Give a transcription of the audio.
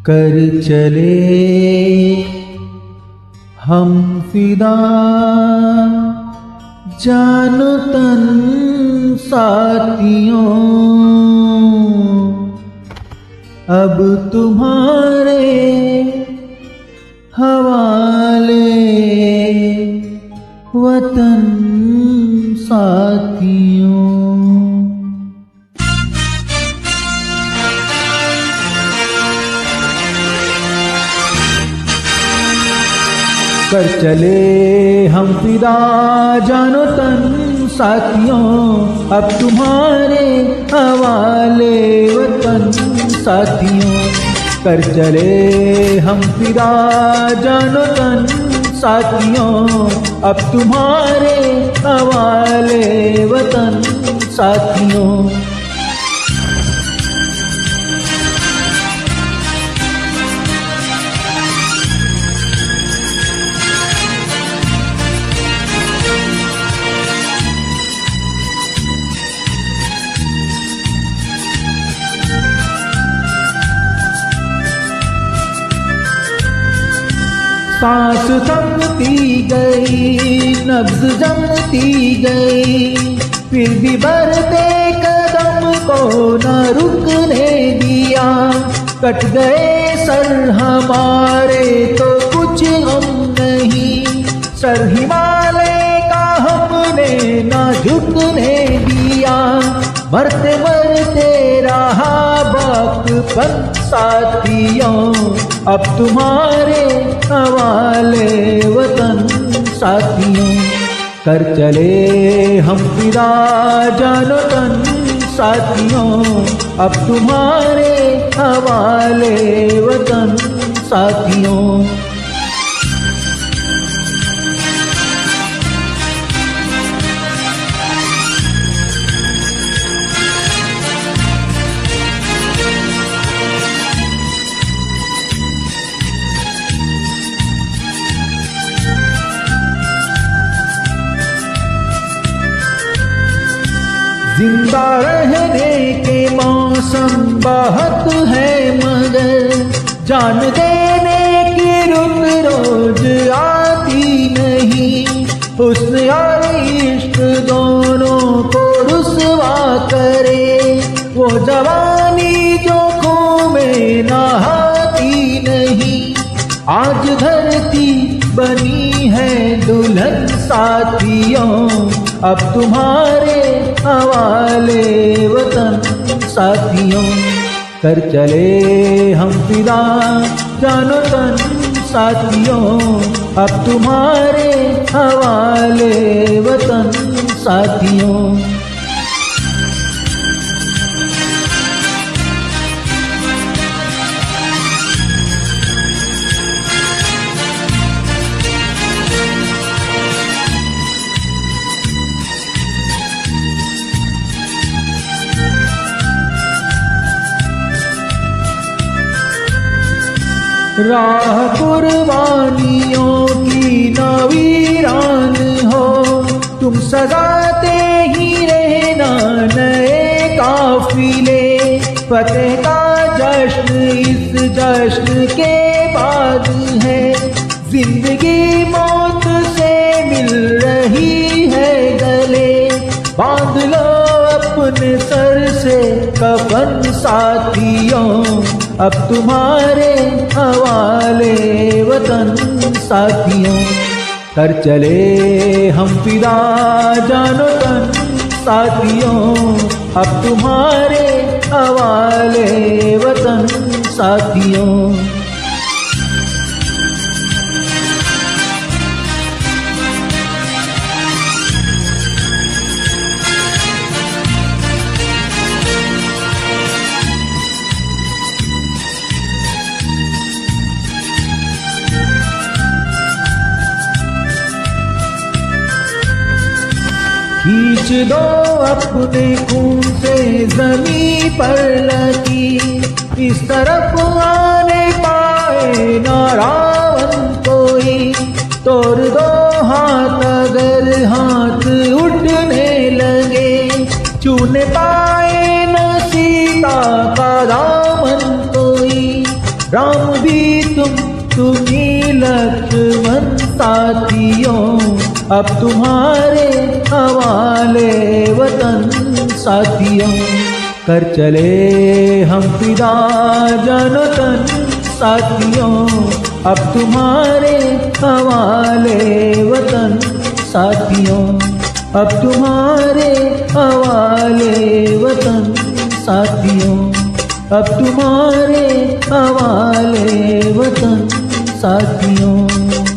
कर चले हम फिदा जानो तन साथियों, अब तुम्हारे हवाले वतन साथियों। कर चले हम फिदा जानो तन साथियों, अब तुम्हारे हवाले वतन साथियों। कर चले हम फिदा जानो तन साथियों, अब तुम्हारे हवाले वतन साथियों। सांस थमती गई, नब्ज जमती गई, फिर भी बढ़ते कदम को न रुकने दिया। कट गए सर हमारे तो कुछ हम नहीं, सर हिमालय का हमने न झुकने दिया। मरते मरते रहा बाकपन साथियों, अब तुम्हारे हवाले वतन साथियों। कर चले हम फिदा जानो तन साथियों, अब तुम्हारे हवाले वतन साथियों। जिंदा रहने के मौसम बहुत है, मगर जान देने की रुत रोज आती नहीं। हुस्न और इश्क दोनों को रुसवा करे, वो जवानी जो खून में नहाती नहीं। आज धरती बनी है दुल्हन साथियों, अब तुम्हारे हवाले वतन साथियों। कर चले हम फिदा जानो तन साथियों, अब तुम्हारे हवाले वतन साथियों। राह कुर्बानियों की नवीरान हो, तुम सजाते ही रहना नए काफिले। फतेह का जश्न इस जश्न के बाद है, जिंदगी मौत से मिल रही है गले। बांध लो अपने सर से कफन साथियों, अब तुम्हारे हवाले वतन साथियों। कर चले हम फिदा जानो तन साथियों, अब तुम्हारे हवाले वतन साथियों। खींच दो अपने खून से जमीन पर लगी, इस तरफ आने पाए ना रावण कोई। तोड़ दो हाथ अगर हाथ उठने लगे, छूने पाए न सीता का दामन कोई। राम भी तुम्ही लक्ष्मण साथियों, अब तुम्हारे हवाले वतन साथियों। कर चले हम फिदा जानो तन साथियों, अब तुम्हारे हवाले वतन साथियों, अब तुम्हारे हवाले वतन साथियों, अब तुम्हारे हवाले वतन साथियों।